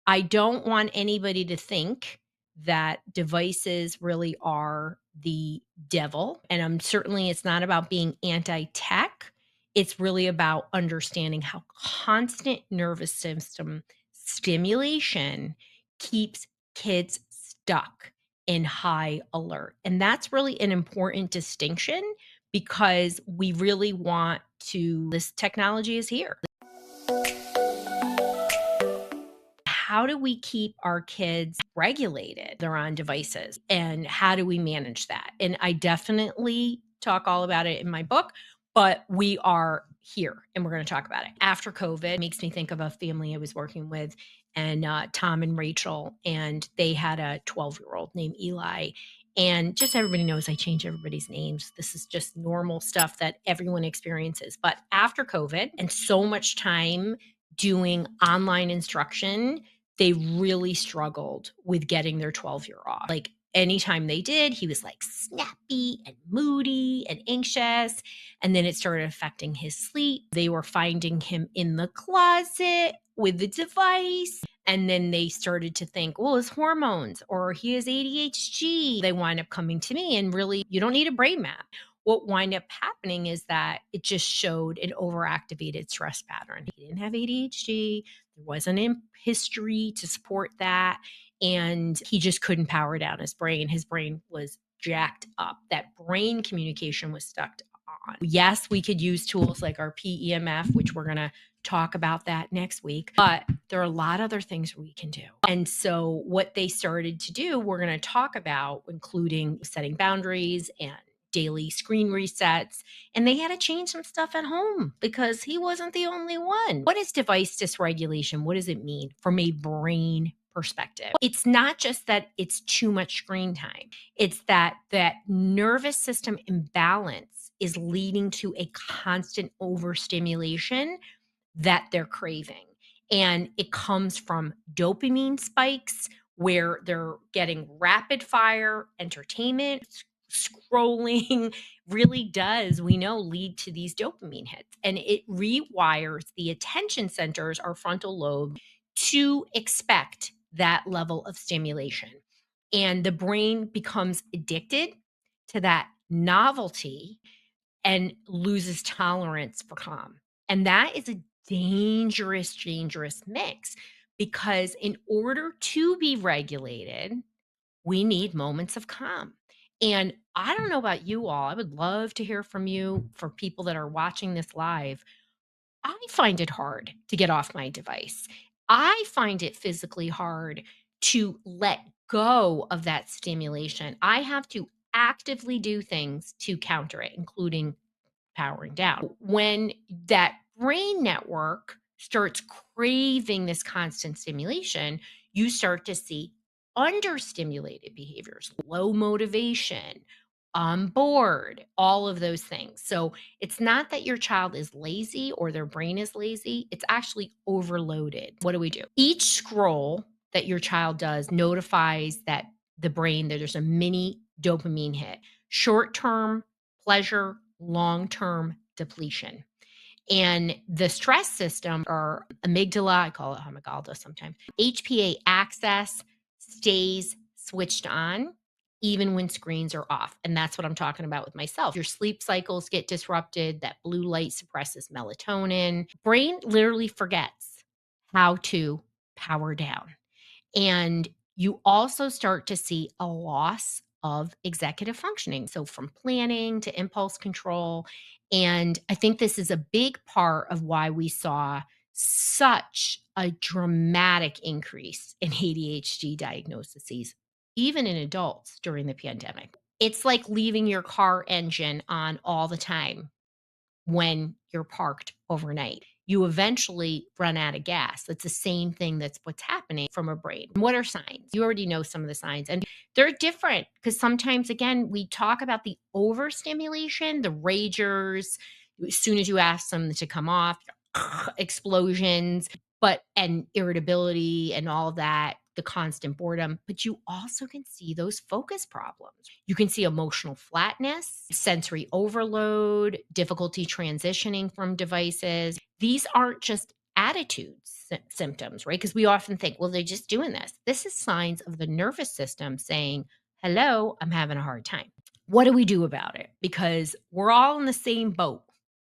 I don't want anybody to think that devices really are the devil. And it's not about being anti-tech. It's really about understanding how constant nervous system stimulation keeps kids stuck in high alert. And that's really an important distinction because we really want to, this technology is here. How do we keep our kids regulated? They're on devices, and how do we manage that? And I definitely talk all about it in my book, but we are here and we're going to talk about it. After COVID, it makes me think of a family I was working with, and Tom and Rachel, and they had a 12-year-old named Eli. And just everybody knows I change everybody's names. This is just normal stuff that everyone experiences. But after COVID and so much time doing online instruction, they really struggled with getting their 12-year off. Like anytime they did, he was like snappy and moody and anxious. And then it started affecting his sleep. They were finding him in the closet with the device. And then they started to think, well, his hormones or he has ADHD. They wind up coming to me, and really, you don't need a brain map. What wind up happening is that it just showed an overactivated stress pattern. He didn't have ADHD. There wasn't a history to support that. And he just couldn't power down his brain. His brain was jacked up. That brain communication was stuck on. Yes, we could use tools like our PEMF, which we're going to talk about that next week, but there are a lot of other things we can do. And so what they started to do, we're going to talk about, including setting boundaries and daily screen resets. And they had to change some stuff at home because he wasn't the only one. What is device dysregulation? What does it mean from a brain perspective? It's not just that it's too much screen time. It's that nervous system imbalance is leading to a constant overstimulation that they're craving. And it comes from dopamine spikes where they're getting rapid fire entertainment. Scrolling really does, we know, lead to these dopamine hits, and it rewires the attention centers, our frontal lobe, to expect that level of stimulation. And the brain becomes addicted to that novelty and loses tolerance for calm. And that is a dangerous mix, because in order to be regulated, we need moments of calm. And I don't know about you all. I would love to hear from you, for people that are watching this live. I find it hard to get off my device. I find it physically hard to let go of that stimulation. I have to actively do things to counter it, including powering down. When that brain network starts craving this constant stimulation, you start to see understimulated behaviors, low motivation, on board, all of those things. So it's not that your child is lazy or their brain is lazy, it's actually overloaded. What do we do? Each scroll that your child does notifies that the brain that there's a mini dopamine hit. Short-term pleasure, long-term depletion. And the stress system, or amygdala, I call it amygdala sometimes, HPA axis stays switched on even when screens are off. And that's what I'm talking about with myself. Your sleep cycles get disrupted. That blue light suppresses melatonin. Brain literally forgets how to power down. And you also start to see a loss of executive functioning. So from planning to impulse control. And I think this is a big part of why we saw such a dramatic increase in ADHD diagnoses, even in adults during the pandemic. It's like leaving your car engine on all the time when you're parked overnight. You eventually run out of gas. That's the same thing that's what's happening from a brain. What are signs? You already know some of the signs, and they're different because sometimes, again, we talk about the overstimulation, the ragers. As soon as you ask them to come off, explosions, and irritability and all that, the constant boredom. But you also can see those focus problems. You can see emotional flatness, sensory overload, difficulty transitioning from devices. These aren't just symptoms, right? Because we often think, well, they're just doing this. This is signs of the nervous system saying, hello, I'm having a hard time. What do we do about it? Because we're all in the same boat.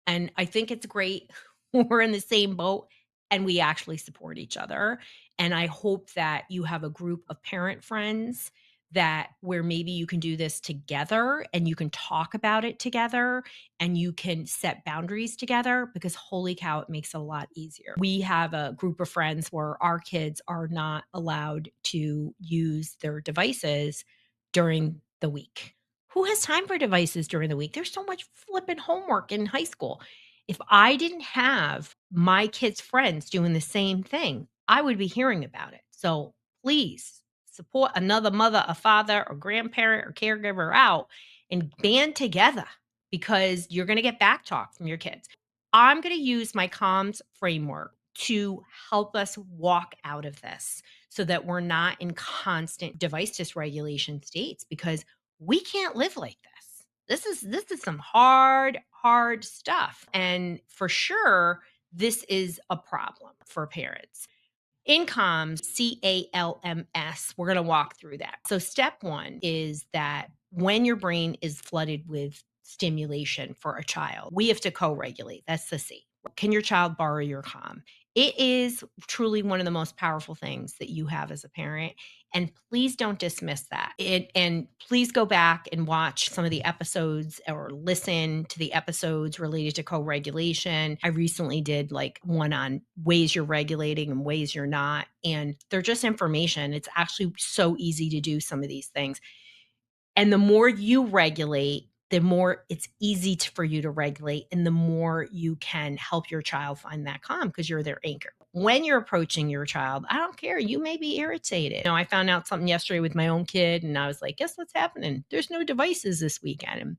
And I think it's great we're in the same boat and we actually support each other. And I hope that you have a group of parent friends that where maybe you can do this together and you can talk about it together and you can set boundaries together because holy cow, it makes it a lot easier. We have a group of friends where our kids are not allowed to use their devices during the week. Who has time for devices during the week? There's so much flipping homework in high school. If I didn't have my kids' friends doing the same thing, I would be hearing about it. So please support another mother, a father, or grandparent or caregiver out and band together because you're going to get back talk from your kids. I'm going to use my comms framework to help us walk out of this so that we're not in constant device dysregulation states because we can't live like this. This is some hard stuff. And for sure, this is a problem for parents. Incomes, CALMS, we're going to walk through that. So, step one is that when your brain is flooded with stimulation for a child, we have to co regulate. That's the C. Can your child borrow your calm? It is truly one of the most powerful things that you have as a parent. And please don't dismiss that. And please go back and watch some of the episodes or listen to the episodes related to co regulation. I recently did like one on ways you're regulating and ways you're not. And they're just information. It's actually so easy to do some of these things. And the more you regulate, the more it's easy for you to regulate and the more you can help your child find that calm because you're their anchor. When you're approaching your child, I don't care. You may be irritated. I found out something yesterday with my own kid and I was like, guess what's happening? There's no devices this weekend. And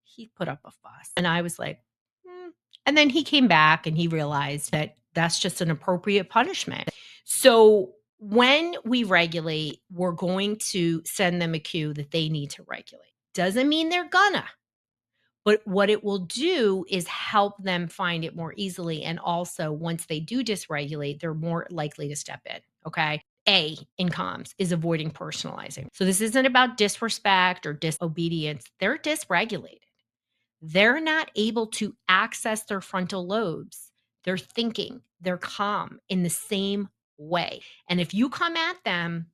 he put up a fuss. And I was like, hmm. And then he came back and he realized that that's just an appropriate punishment. So when we regulate, we're going to send them a cue that they need to regulate. Doesn't mean they're gonna, but what it will do is help them find it more easily. And also, once they do dysregulate, they're more likely to step in. Okay. A in comms is avoiding personalizing. So this isn't about disrespect or disobedience. They're dysregulated. They're not able to access their frontal lobes, their thinking, their calm in the same way. And if you come at them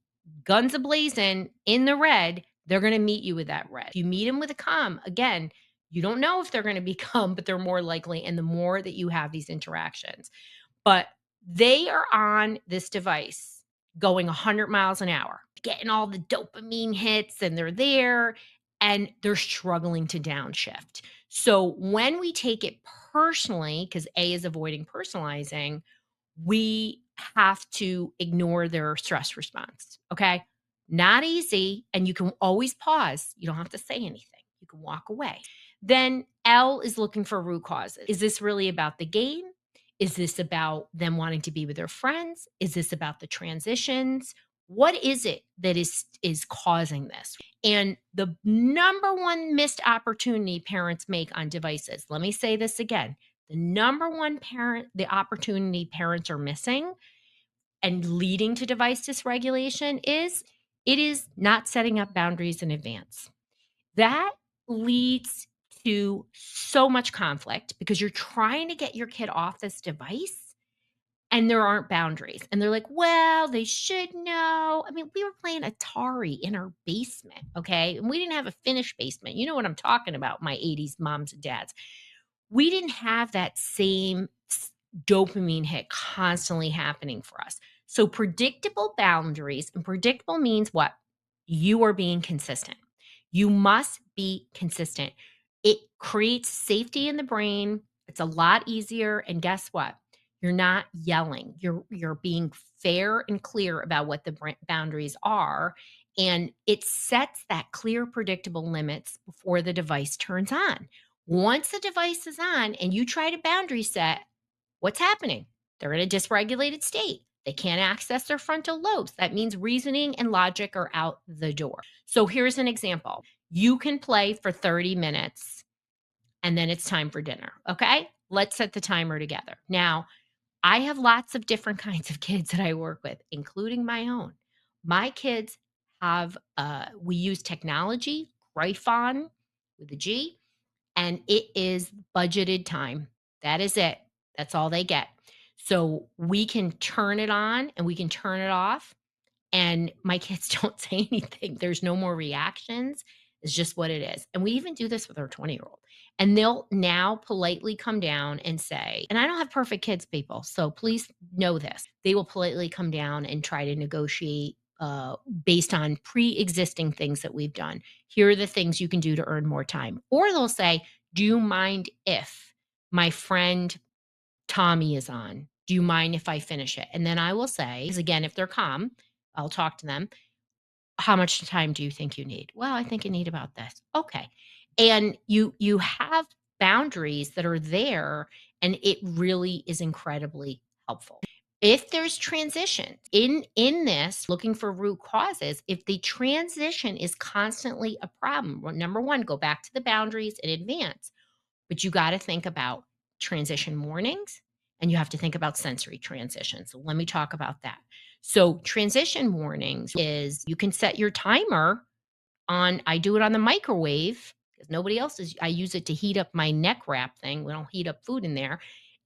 guns ablazing in the red, they're going to meet you with that red. If you meet them with a calm, again, you don't know if they're going to be calm, but they're more likely. And the more that you have these interactions, but they are on this device going 100 miles an hour, getting all the dopamine hits, and they're there and they're struggling to downshift. So when we take it personally, because A is avoiding personalizing, we have to ignore their stress response. Okay. Not easy. And you can always pause. You don't have to say anything, you can walk away. Then L is looking for root causes. Is this really about the game? Is this about them wanting to be with their friends? Is this about the transitions? What is it that is causing this? And the number one missed opportunity parents make on devices, let me say this again. The number one the opportunity parents are missing and leading to device dysregulation is it is not setting up boundaries in advance. That leads to so much conflict because you're trying to get your kid off this device and there aren't boundaries. And they're like, well, they should know. I mean, we were playing Atari in our basement, okay? And we didn't have a finished basement. You know what I'm talking about, my 80s moms and dads. We didn't have that same dopamine hit constantly happening for us. So predictable boundaries, and predictable means what? You are being consistent. You must be consistent. It creates safety in the brain. It's a lot easier. And guess what? You're not yelling. You're being fair and clear about what the boundaries are. And it sets that clear, predictable limits before the device turns on. Once the device is on and you try to boundary set, what's happening? They're in a dysregulated state. They can't access their frontal lobes. That means reasoning and logic are out the door. So here's an example. You can play for 30 minutes and then it's time for dinner. Okay. Let's set the timer together. Now, I have lots of different kinds of kids that I work with, including my own. My kids have, we use technology, Gryphon with a G, and it is budgeted time. That is it. That's all they get. So we can turn it on and we can turn it off, and my kids don't say anything. There's no more reactions. It's just what it is. And we even do this with our 20-year-old. And they'll now politely come down and say, and I don't have perfect kids, people. So please know this. They will politely come down and try to negotiate based on pre existing things that we've done. Here are the things you can do to earn more time. Or they'll say, do you mind if my friend Tommy is on? Do you mind if I finish it? And then I will say, because again, if they're calm, I'll talk to them. How much time do you think you need? Well, I think you need about this. Okay. And you have boundaries that are there, and it really is incredibly helpful. If there's transition in this, looking for root causes, if the transition is constantly a problem, well, number one, go back to the boundaries in advance. But you got to think about transition mornings, and you have to think about sensory transition. So let me talk about that. So transition mornings is you can set your timer on, I do it on the microwave because nobody else is, I use it to heat up my neck wrap thing. We don't heat up food in there.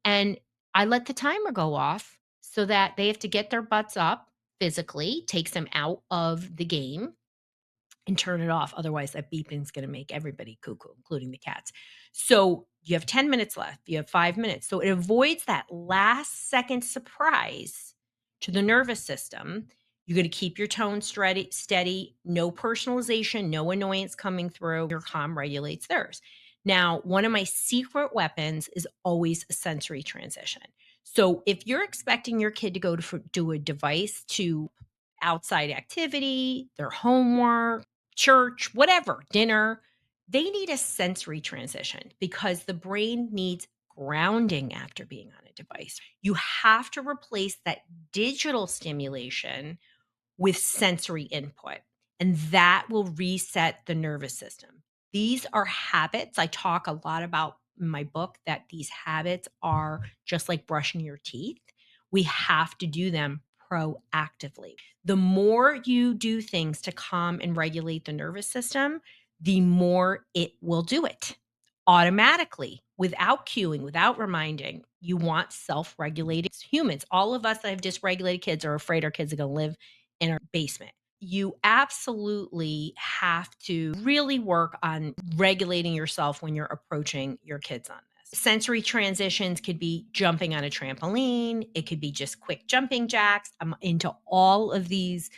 And I let the timer go off so that they have to get their butts up physically, takes them out of the game and turn it off. Otherwise, that beeping is going to make everybody cuckoo, including the cats. So you have 10 minutes left. You have 5 minutes. So it avoids that last second surprise to the nervous system. You're going to keep your tone steady, no personalization, no annoyance coming through. Your calm regulates theirs. Now, one of my secret weapons is always a sensory transition. So if you're expecting your kid to go to do a device to outside activity, their homework, church, whatever, dinner, they need a sensory transition because the brain needs grounding after being on a device. You have to replace that digital stimulation with sensory input, and that will reset the nervous system. These are habits. I talk a lot about in my book that these habits are just like brushing your teeth. We have to do them proactively. The more you do things to calm and regulate the nervous system, the more it will do it automatically without cueing, without reminding. You want self regulated humans. All of us that have dysregulated kids are afraid our kids are going to live in our basement. You absolutely have to really work on regulating yourself when you're approaching your kids on this. Sensory transitions could be jumping on a trampoline. It could be just quick jumping jacks. I'm into all of these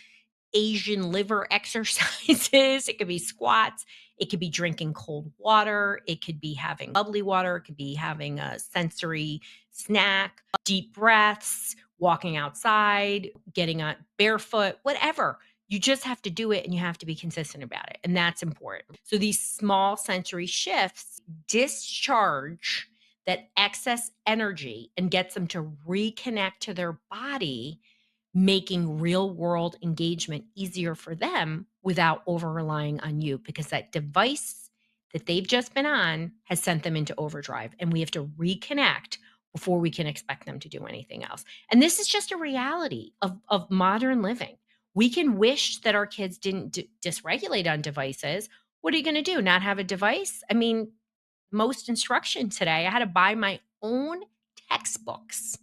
Asian liver exercises. It could be squats. It could be drinking cold water. It could be having bubbly water. It could be having a sensory snack, deep breaths, walking outside, getting on barefoot, whatever. You just have to do it and you have to be consistent about it. And that's important. So these small sensory shifts discharge that excess energy and gets them to reconnect to their body, making real world engagement easier for them without over relying on you, because that device that they've just been on has sent them into overdrive, and we have to reconnect before we can expect them to do anything else. And this is just a reality of modern living. We can wish that our kids didn't dysregulate on devices. What are you going to do? Not have a device? I mean, most instruction today, I had to buy my own textbooks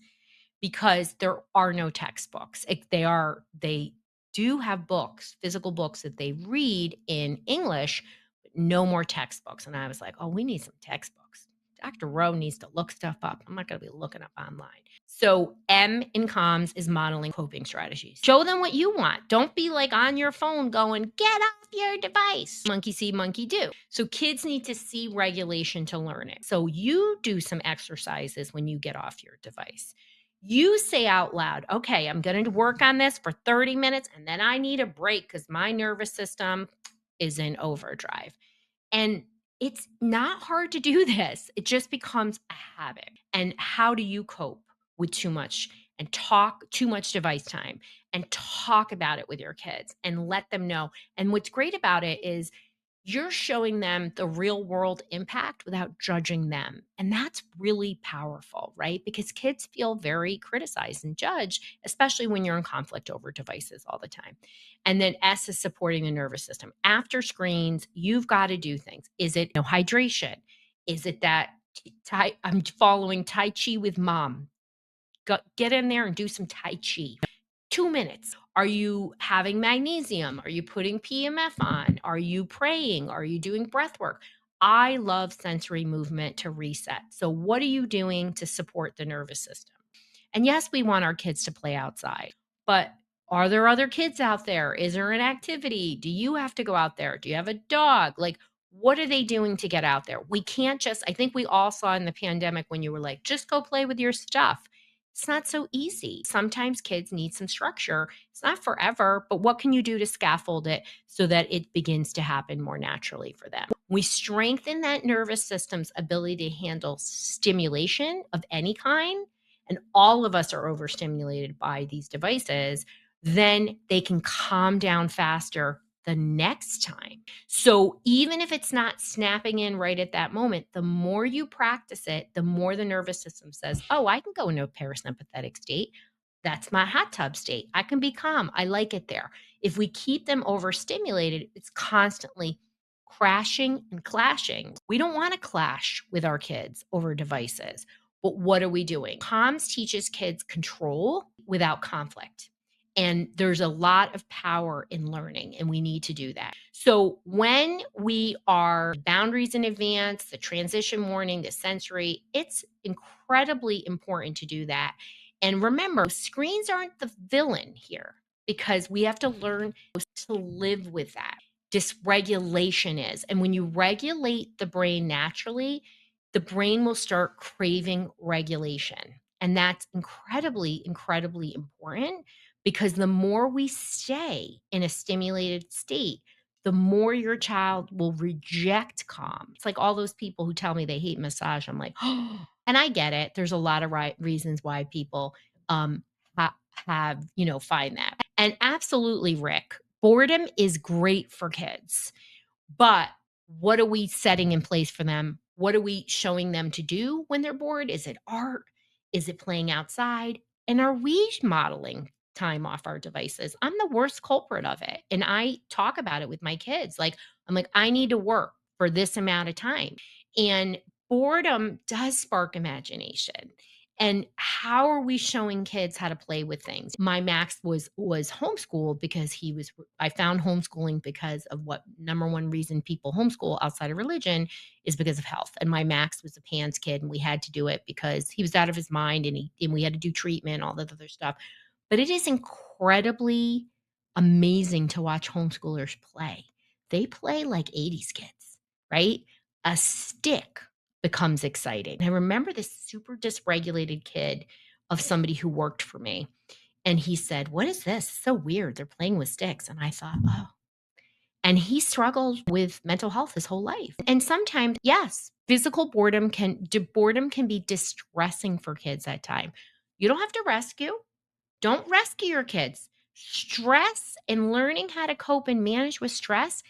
because there are no textbooks. They do have books, physical books that they read in English, but no more textbooks. And I was like, oh, we need some textbooks. Dr. Rowe needs to look stuff up. I'm not going to be looking up online. So M in comms is modeling coping strategies. Show them what you want. Don't be like on your phone going, get off your device. Monkey see, monkey do. So kids need to see regulation to learn it. So you do some exercises when you get off your device. You say out loud, okay, I'm going to work on this for 30 minutes and then I need a break because my nervous system is in overdrive. And it's not hard to do this. It just becomes a habit. And how do you cope with too much and too much device time and talk about it with your kids and let them know? And what's great about it is you're showing them the real world impact without judging them. And that's really powerful, right? Because kids feel very criticized and judged, especially when you're in conflict over devices all the time. And then S is supporting the nervous system. After screens, you've got to do things. Is it hydration? Is it that I'm following Tai Chi with mom? Get in there and do some Tai Chi. 2 minutes. Are you having magnesium? Are you putting PMF on? Are you praying? Are you doing breath work? I love sensory movement to reset. So, what are you doing to support the nervous system? And yes, we want our kids to play outside, but are there other kids out there? Is there an activity? Do you have to go out there? Do you have a dog? Like, what are they doing to get out there? We can't just, I think we all saw in the pandemic when you were like, just go play with your stuff. It's not so easy. Sometimes kids need some structure. It's not forever, but what can you do to scaffold it so that it begins to happen more naturally for them? We strengthen that nervous system's ability to handle stimulation of any kind, and all of us are overstimulated by these devices, then they can calm down faster the next time. So even if it's not snapping in right at that moment, the more you practice it, the more the nervous system says, oh, I can go into a parasympathetic state. That's my hot tub state. I can be calm. I like it there. If we keep them overstimulated, it's constantly crashing and clashing. We don't want to clash with our kids over devices. But what are we doing? Comms teaches kids control without conflict. And there's a lot of power in learning, and we need to do that. So, when we are boundaries in advance, the transition warning, the sensory, it's incredibly important to do that. And remember, screens aren't the villain here because we have to learn to live with that. Dysregulation is. And when you regulate the brain naturally, the brain will start craving regulation. And that's incredibly, incredibly important because the more we stay in a stimulated state, the more your child will reject calm. It's like all those people who tell me they hate massage. I'm like, oh, and I get it. There's a lot of reasons why people um, have, find that. And absolutely, Rick, boredom is great for kids. But what are we setting in place for them? What are we showing them to do when they're bored? Is it art? Is it playing outside? And are we modeling time off our devices? I'm the worst culprit of it. And I talk about it with my kids. Like, I'm like, I need to work for this amount of time. And boredom does spark imagination. And how are we showing kids how to play with things? My Max was homeschooled because I found homeschooling because of what number one reason people homeschool outside of religion is because of health. And my Max was a PANS kid, and we had to do it because he was out of his mind, and we had to do treatment, all that other stuff. But it is incredibly amazing to watch homeschoolers play. They play like 80s kids, right? A stick becomes exciting. I remember this super dysregulated kid of somebody who worked for me. And he said, what is this? It's so weird. They're playing with sticks. And I thought, oh. And he struggled with mental health his whole life. And sometimes, yes, physical boredom can be distressing for kids at time. You don't have to rescue. Don't rescue your kids. Stress and learning how to cope and manage with stress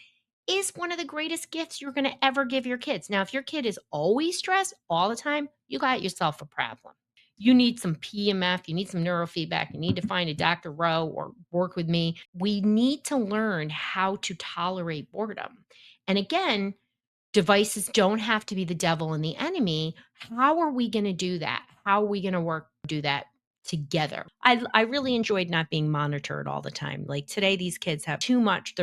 is one of the greatest gifts you're going to ever give your kids. Now, if your kid is always stressed all the time, you got yourself a problem. You need some PMF, you need some neurofeedback, you need to find a Dr. Rowe or work with me. We need to learn how to tolerate boredom. And again, devices don't have to be the devil and the enemy. How are we going to do that? How are we going to do that together? I really enjoyed not being monitored all the time. Like today, these kids have too much.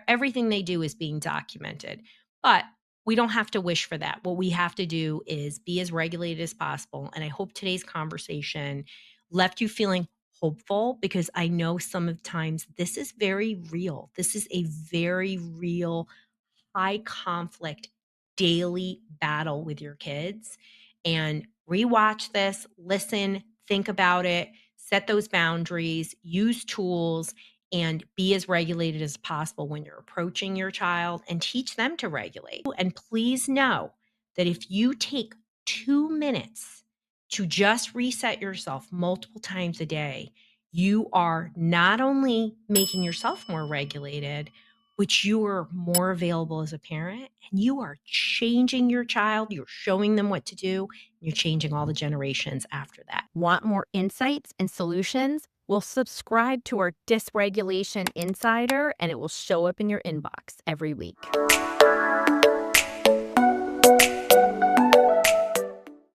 Everything they do is being documented. But we don't have to wish for that. What we have to do is be as regulated as possible. And I hope today's conversation left you feeling hopeful because I know some of times this is very real. This is a very real high conflict daily battle with your kids. And rewatch this, listen, think about it, set those boundaries, use tools, and be as regulated as possible when you're approaching your child and teach them to regulate. And please know that if you take 2 minutes to just reset yourself multiple times a day, you are not only making yourself more regulated, which you are more available as a parent, and you are changing your child, you're showing them what to do, you're changing all the generations after that. Want more insights and solutions? Well, subscribe to our Dysregulation Insider, and it will show up in your inbox every week.